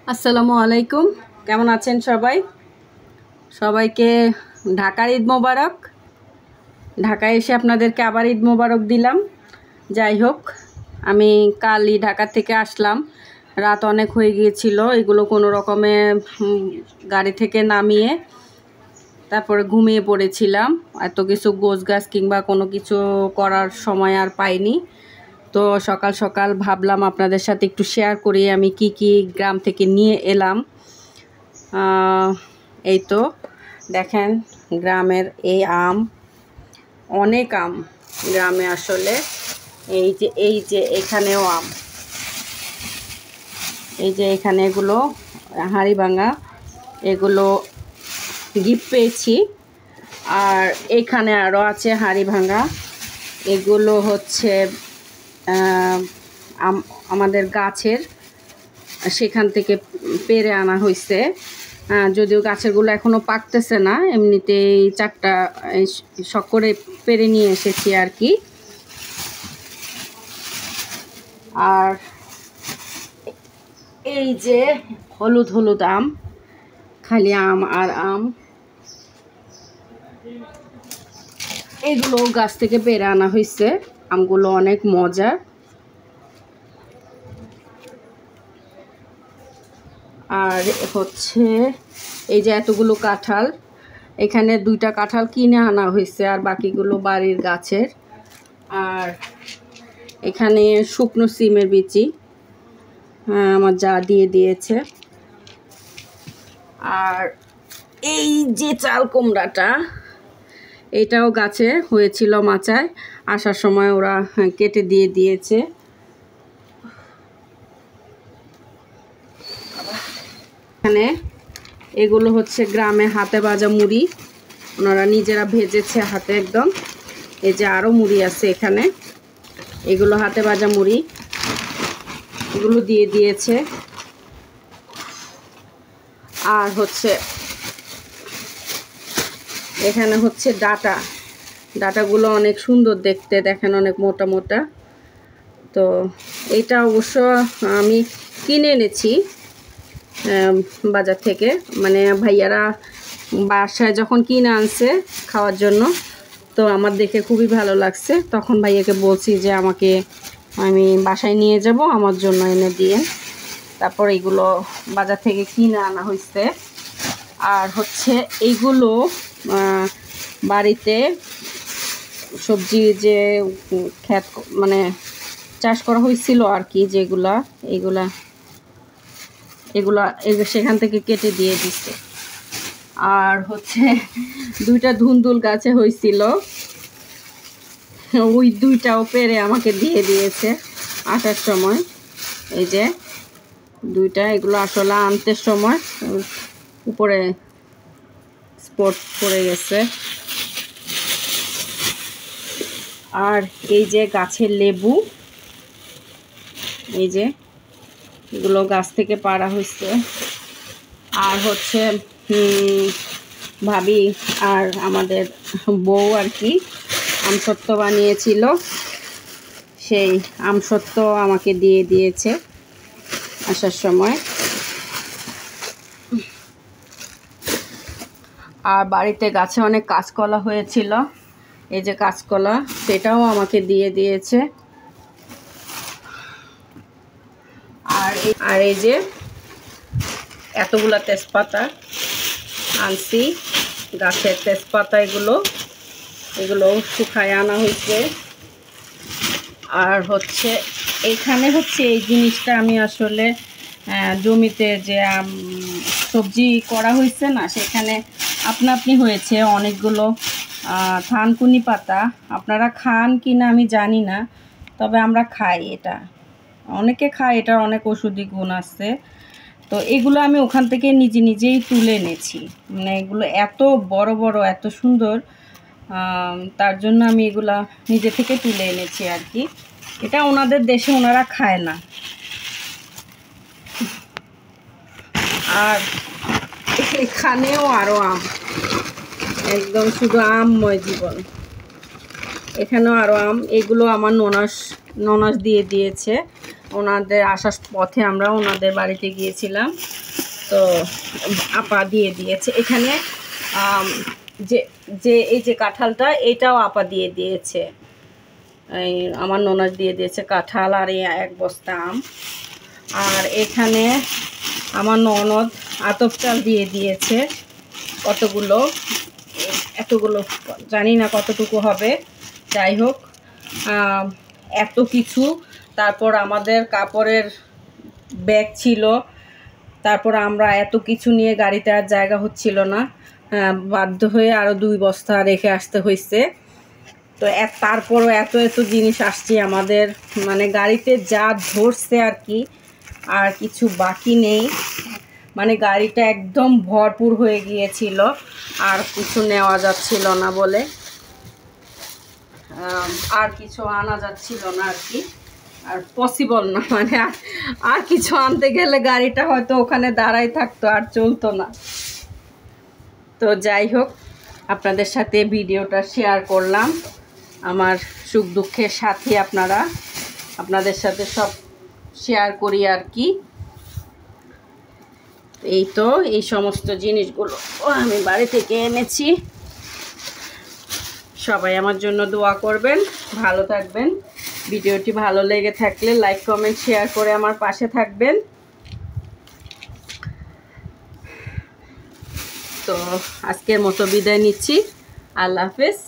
আসসালামু আলাইকুম, কেমন আছেন সবাই? সবাইকে ঢাকার ঈদ মোবারক। ঢাকায় এসে আপনাদেরকে আবার ঈদ মোবারক দিলাম। যাই হোক, আমি কালই ঢাকা থেকে আসলাম, রাত অনেক হয়ে গিয়েছিল। এগুলো কোনো রকমে গাড়ি থেকে নামিয়ে তারপরে ঘুমিয়ে পড়েছিলাম। এত কিছু গোছগাছ কিংবা কোনো কিছু করার সময় আর পাইনি। তো সকাল সকাল ভাবলাম আপনাদের সাথে একটু শেয়ার করি আমি কি কি গ্রাম থেকে নিয়ে এলাম। এই তো দেখেন, গ্রামের এই আম, অনেক আম গ্রামে আসলে। এই যে এখানেও আম, এই যে এখানে এগুলো হাড়ি ভাঙা, এগুলো গিফট পেয়েছি। আর এখানে আরও আছে হাড়ি ভাঙা, এগুলো হচ্ছে আমাদের গাছের, সেখান থেকে পেরে আনা হয়েছে। যদিও গাছেরগুলো এখনও পাকতেছে না, এমনিতেই চারটা শখ করে পেরে নিয়ে এসেছি আর কি। আর এই যে হলুদ হলুদ আম, খালি আম আর আম, এগুলো গাছ থেকে পেরে আনা হয়েছে। আমগুলো অনেক মজার। আর হচ্ছে এই যে এতগুলো কাঁঠাল, এখানে 2টা কাঁঠাল কিনে আনা হয়েছে আর বাকিগুলো বাড়ির গাছের। আর এখানে শুকনো সিমের বিচি আমার যা দিয়ে দিয়েছে। আর এই যে চাল কুমড়াটা, এটাও গাছে হয়েছিল মাচায়, আসার সময় ওরা কেটে দিয়ে দিয়েছে। এখানে এগুলো হচ্ছে গ্রামে হাতে ভাজা মুড়ি, ওনারা নিজেরা ভেজেছে হাতে একদম। এই যে আরও মুড়ি আছে এখানে, এগুলো হাতে ভাজা মুড়ি, এগুলো দিয়ে দিয়েছে। আর হচ্ছে এখানে হচ্ছে ডাটাগুলো অনেক সুন্দর দেখতে, দেখেন অনেক মোটা মোটা। তো এইটা অবশ্য আমি কিনে এনেছি বাজার থেকে, মানে ভাইয়ারা বাসায় যখন কিনে আনছে খাওয়ার জন্য, তো আমার দেখে খুবই ভালো লাগছে। তখন ভাইয়াকে বলছি যে আমি বাসায় নিয়ে যাব, আমার জন্য এনে দিয়ে। তারপর এগুলো বাজার থেকে কিনে আনা হয়েছে। আর হচ্ছে এইগুলো বাড়িতে সবজি যে ক্ষেত মানে চাষ করা হয়েছিল আর কি, এগুলা সেখান থেকে কেটে দিয়ে দিচ্ছে। আর হচ্ছে 2টা ধুন্দুল গাছে হয়েছিল, ওই 2টাও পেরে আমাকে দিয়ে দিয়েছে আসার সময়। এই যে 2টা, এগুলো আসলে আনতে সময় উপরে স্পট পড়ে গেছে। আর এই যে গাছের লেবু, এই যে এগুলো গাছ থেকে পাড়া হয়েছে। আর হচ্ছে ভাবি আর আমাদের বউ আর কি আমসত্ত্ব বানিয়েছিল, সেই আমসত্ত্ব আমাকে দিয়ে দিয়েছে আসার সময়। আর বাড়িতে গাছে অনেক কাঁচকলা হয়েছিল, এই যে কাঁচকলা, সেটাও আমাকে দিয়ে দিয়েছে। আর এই যে এতগুলা তেজপাতা আনছি, গাছের তেজপাতা, এগুলো শুকায় আনা হয়েছে। আর হচ্ছে এখানে হচ্ছে এই জিনিসটা আমি আসলে জমিতে যে সবজি করা হয়েছে না, সেখানে আপনা হয়েছে অনেকগুলো থানকুনি পাতা। আপনারা খান কি না আমি জানি না, তবে আমরা খাই, এটা অনেকে খায়, এটার অনেক ওষুধি গুণ আছে। তো এগুলো আমি ওখান থেকে নিজেই তুলে এনেছি, মানে এগুলো এত বড় বড়, এত সুন্দর, তার জন্য আমি এগুলা নিজে থেকে তুলে এনেছি আর কি। এটা ওনাদের দেশে ওনারা খায় না। আর এখানেও আরও আম, একদম শুধু আমময় জীবন। এখানেও আরও আম, এগুলো আমার ননাস দিয়ে দিয়েছে। ওনাদের আসার পথে আমরা ওনাদের বাড়িতে গিয়েছিলাম, তো আপা দিয়ে দিয়েছে। এখানে যে যে এই যে কাঁঠালটা, এটাও আপা দিয়ে দিয়েছে, এই আমার ননদ দিয়ে দিয়েছে কাঁঠাল আর এই 1 বস্তা আম। আর এখানে আমার ননদ আতপ চাল দিয়ে দিয়েছে কতগুলো, এতগুলো জানি না কতটুকু হবে, যাই হোক এত কিছু। তারপর আমাদের কাপড়ের ব্যাগ ছিল, তারপর আমরা এত কিছু নিয়ে গাড়িতে আর জায়গা হচ্ছিল না, বাধ্য হয়ে আরও 2 বস্তা রেখে আসতে হয়েছে। তো তারপরও এত এত জিনিস আসছে আমাদের, মানে গাড়িতে যা ধরছে আর কি, আর কিছু বাকি নেই, মানে গাড়িটা একদম ভরপুর হয়ে গিয়েছিল, আর কিছু নেওয়া যাচ্ছিল না বলে আর কিছু আনা যাচ্ছিল না আর কি, আর পসিবল না, মানে আর কিছু আনতে গেলে গাড়িটা হয়তো ওখানে দাঁড়াই থাকতো, আর চলতো না। তো যাই হোক, আপনাদের সাথে ভিডিওটা শেয়ার করলাম, আমার সুখ দুঃখের সাথে আপনাদের সাথে সব শেয়ার করি আর কি। এই তো এই সমস্ত জিনিসগুলো আমি বাড়ি থেকে এনেছি। সবাই আমার জন্য দোয়া করবেন, ভালো থাকবেন। ভিডিওটি ভালো লেগে থাকলে লাইক কমেন্ট শেয়ার করে আমার পাশে থাকবেন। তো আজকের মতো বিদায় নিচ্ছি, আল্লাহ হাফেজ।